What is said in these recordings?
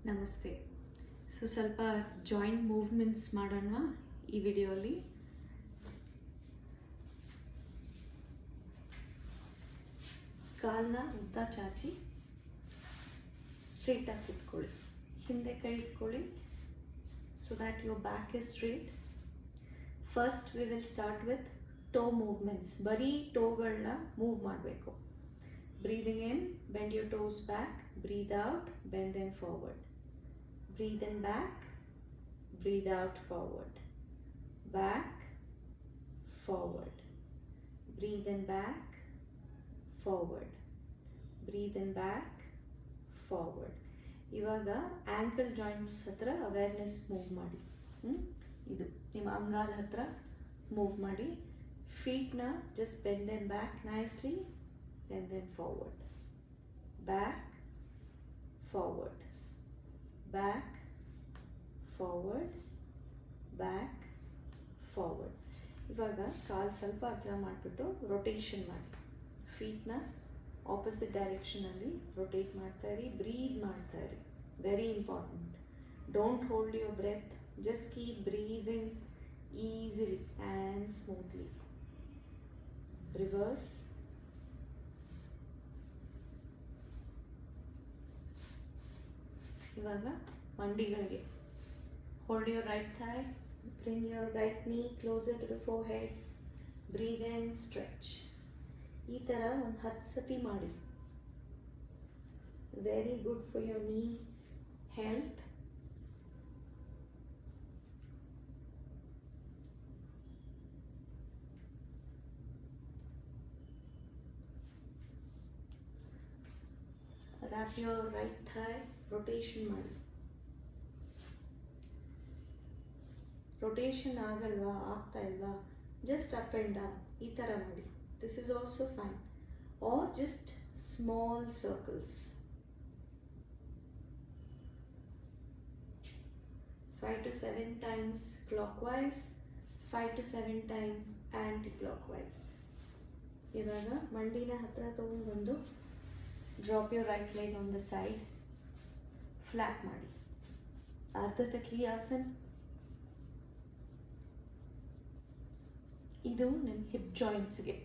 ನಮಸ್ತೆ. ಸ್ವಲ್ಪ joint movements ಮಾಡೋಣ ಈ ವಿಡಿಯೋಲಿ. ಕಾಲನ್ನ ಉದ್ದ ಚಾಚಿ ಸ್ಟ್ರೇಟ್ ಆಗಿ ಕೂತ್ಕೊಳ್ಳಿ. ಹಿಂದೆ ಕೈ ಇಟ್ಕೊಳ್ಳಿ so that your back is straight. First we will start with toe movements. ಬರೀ ಟೋಗಳನ್ನ ಮೂವ್ ಮಾಡಬೇಕು. Breathing in, bend your toes back. Breathe out, bend them forward. Breathe in back, breathe out forward. Back, forward. Breathe in back, forward. Breathe in back, forward. ಇವಾಗ ankle joints ಹತ್ರ awareness move ಮಾಡಿ. ಇದು ನಿಮ್ಮ ಅಂಗಾಲ ಹತ್ರ move ಮಾಡಿ. ಫೀಟ್ನ just bend them back nicely, bend them forward. Back, forward. Back, forward. Back, forward. ಇವಾಗ ಕಾಲು ಸ್ವಲ್ಪ ಅಗ್ಲ ಮಾಡಿಬಿಟ್ಟು ರೊಟೇಷನ್ ಮಾಡಿ. ಫೀಟ್ನ ಆಪೋಸಿಟ್ ಡೈರೆಕ್ಷನಲ್ಲಿ ರೊಟೇಟ್ ಮಾಡ್ತಾ ಇರಿ. ಬ್ರೀದ್ ಮಾಡ್ತಾ ಇರಿ. Very important. Don't hold your breath. Just keep breathing easily and smoothly. Reverse. ಇವಾಗ ಮಂಡಿಗಳಿಗೆ hold your right thigh. Bring your right knee closer to the forehead. Breathe in, stretch. ಈ ಥರ ಒಂದು 10 ಸತಿ ಮಾಡಿ. Very good for your knee health. Wrap your right thigh. Rotation ಮಾಡಿ. Rotation ಆಗಲ್ವಾ, ಆಗ್ತಾ ಇಲ್ವಾ, ಜಸ್ಟ್ ಅಪ್ ಆ್ಯಂಡ್ ಡೌನ್ ಈ ಥರ ಮಾಡಿ. This is also fine. Or just small circles. 5 to 7 times clockwise, 5 to 7 times anti-clockwise. ಇವಾಗ ಮಂಡಿನ ಹತ್ರ ತಗೊಂಡು drop your right leg on the side. Flat ಮಾಡಿ. ಅರ್ಧ ತಕ್ಲಿ ಆಸನ್. ಇದು ನಿಮ್ಮ hip ಜಾಯಿಂಟ್ಸ್ಗೆ.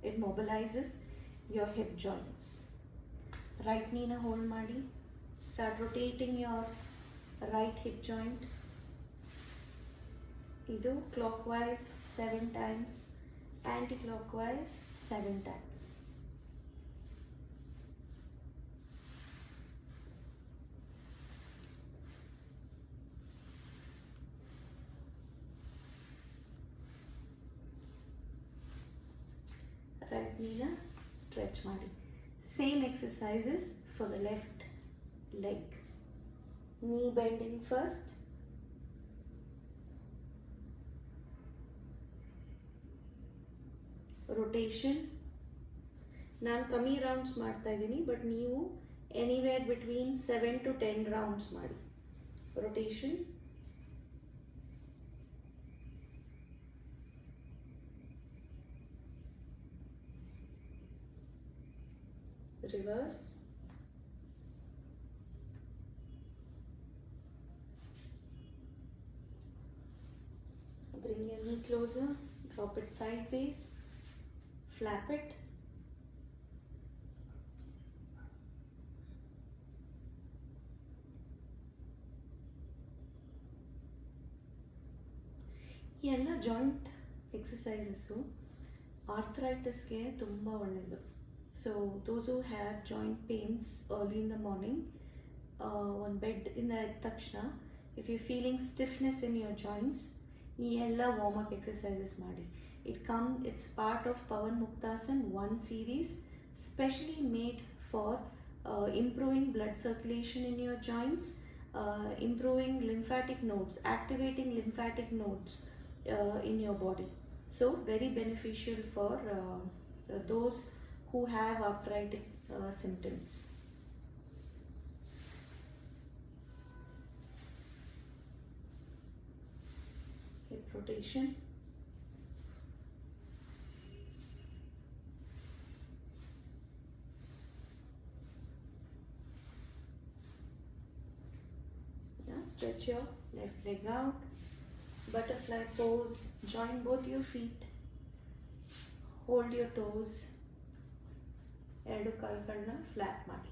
It mobilizes your hip joints. Right knee na hold ಮಾಡಿ. Start rotating your right hip joint. ಇದು clockwise 7 times, anti-clockwise 7 times. Right knee na stretch ಮಾಡಿ. Same exercises for the left leg. Knee bending first. Rotation. ನಾನು ಕಮ್ಮಿ rounds ಮಾಡ್ತಾ ಇದ್ದೀನಿ, but ನೀವು anywhere between 7 to 10 rounds ಮಾಡಿ. Rotation. Reverse. Bring your knee closer, drop it sideways, flap it. ಈ ಎಲ್ಲ joint exercises ಆರ್ಥರೈಟಿಸ್ಗೆ ತುಂಬ ಒಳ್ಳೆಯದು. So those who have joint pains early in the morning, on bed in the takshna, if you're feeling stiffness in your joints, ee ella warm up exercises ಮಾಡಿ. It's part of Pawan Muktasan 1 series specially made for improving blood circulation in your joints, improving lymphatic nodes, activating lymphatic nodes in your body. So very beneficial for those who have arthritic symptoms. Hip rotation. stretch your left leg out. Butterfly pose. Join both your feet. Hold your toes. ಎರಡು ಕಾಲುಗಳನ್ನ flat ಮಾಡಿ.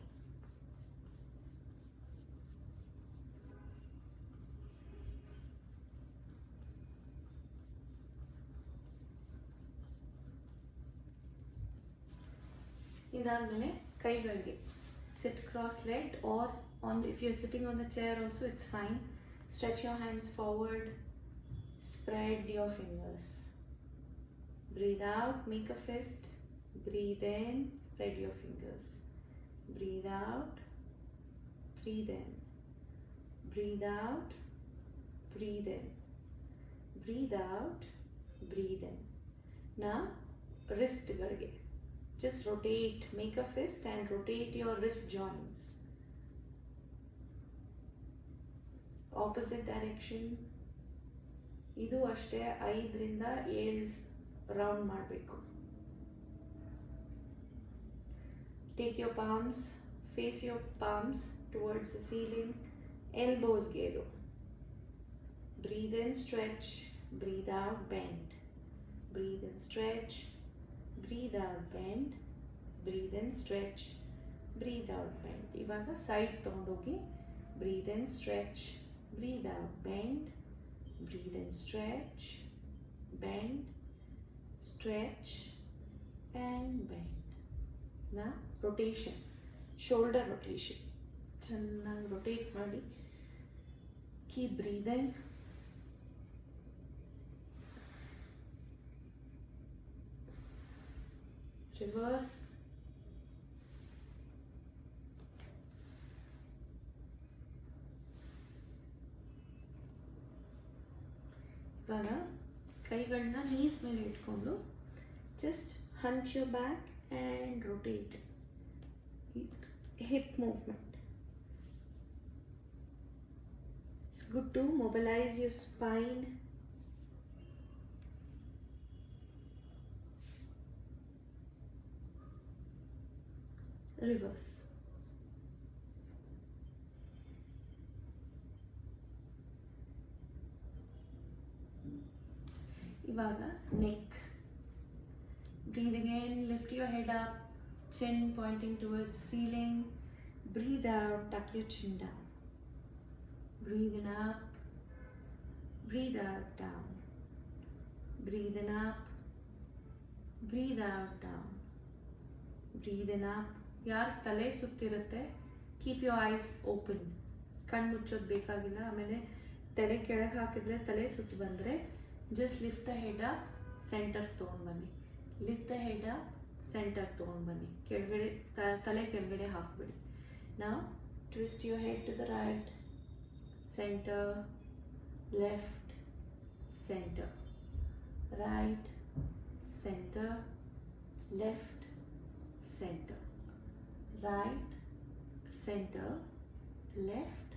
ಇದಾದ್ಮೇಲೆ ಕೈಗಳಿಗೆ sit cross-legged, or if you're sitting on the chair also it's fine. Stretch your hands forward, spread your fingers. Breathe out, make a fist. Breathe in, spread your fingers. Breathe out, breathe in. Breathe out, breathe in. Breathe out, breathe in. Now wrist garge. Just rotate, make a fist and rotate your wrist joints. Opposite direction. ಇದು ಅಷ್ಟೇ 5 ರಿಂದ 7 round ಮಾಡಬೇಕು. Take your palms, face your palms towards the ceiling, elbows gedu. Breathe in, stretch, breathe out, bend. Breathe in, stretch, breathe out, bend. Breathe in, stretch, breathe out, bend. ಇವಾಗ side ತಗೊಂಡೋಗಿ breathe in, stretch, breathe out, bend. Breathe in, stretch, bend, stretch and bend. Now rotation, shoulder rotation. ಚೆನ್ನಾಗಿ rotate ಮಾಡಿ. Keep breathing. Reverse. ಇವಾಗ ಕೈಗಳನ್ನ knees ಮೇಲೆ ಇಟ್ಕೊಂಡು just hunch your back and rotate. Hip movement. It's good to mobilize your spine. Reverse. ಇವಾಗ neck. Breathing in, lift your head up, chin pointing towards the ceiling. Breathe out, tuck your chin down. Breathe in up, breathe out, down. Breathe in up, breathe out, down. Breathe in up. ಯಾರು ತಲೆ ಸುತ್ತಿರುತ್ತೆ, keep your ice open. ಕಣ್ಣು ಮುಚ್ಚೋದು ಬೇಕಾಗಿಲ್ಲ. ಆಮೇಲೆ ತಲೆ ಕೆಳಗೆ ಹಾಕಿದ್ರೆ ತಲೆ ಸುತ್ತು ಬಂದರೆ just lift the head up, center ತೊಗೊಂಡು ಬನ್ನಿ. Lift the head up, center ತೊಗೊಂಡು ಬನ್ನಿ. ಕೆಳಗಡೆ ತಲೆ ಕೆಳಗಡೆ ಹಾಕ್ಬಿಡಿ. ನಾವು twist your head to the right, center, left, center, right, center, left, center, right, center, left,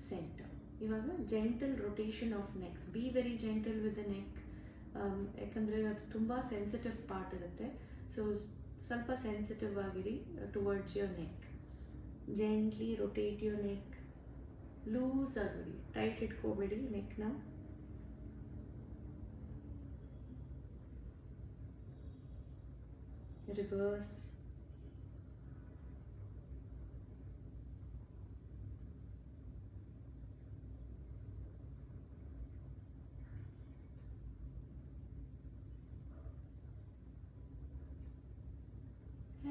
center. ಇವಾಗ gentle rotation of necks. Be very gentle with the neck. ಯಾಕಂದರೆ ಅದು ತುಂಬ ಸೆನ್ಸಿಟಿವ್ ಪಾರ್ಟ್ ಇರುತ್ತೆ. ಸೊ ಸ್ವಲ್ಪ ಸೆನ್ಸಿಟಿವ್ ಆಗಿರಿ towards your neck. Gently rotate your neck. Loose ಆಗಿಬಿಡಿ, tight ಇಟ್ಕೋಬೇಡಿ ನೆಕ್ನ. Reverse.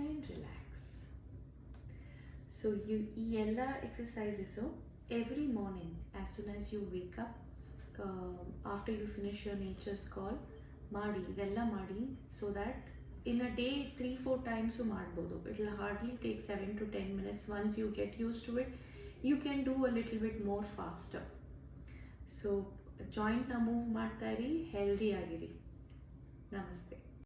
And relax. So ಈ ಎಲ್ಲ exercises every morning as soon as you wake up, after you finish your nature's call ಮಾಡಿ, ಇದೆಲ್ಲ ಮಾಡಿ. So that in a day 3-4 times ಮಾಡ್ಬೋದು. It will hardly take 7 to 10 minutes. Once you get used to it, you can do a little bit more faster. So joint ನ move ಮಾಡ್ತಾ ಇರಿ, healthy ಆಗಿರಿ. ನಮಸ್ತೆ.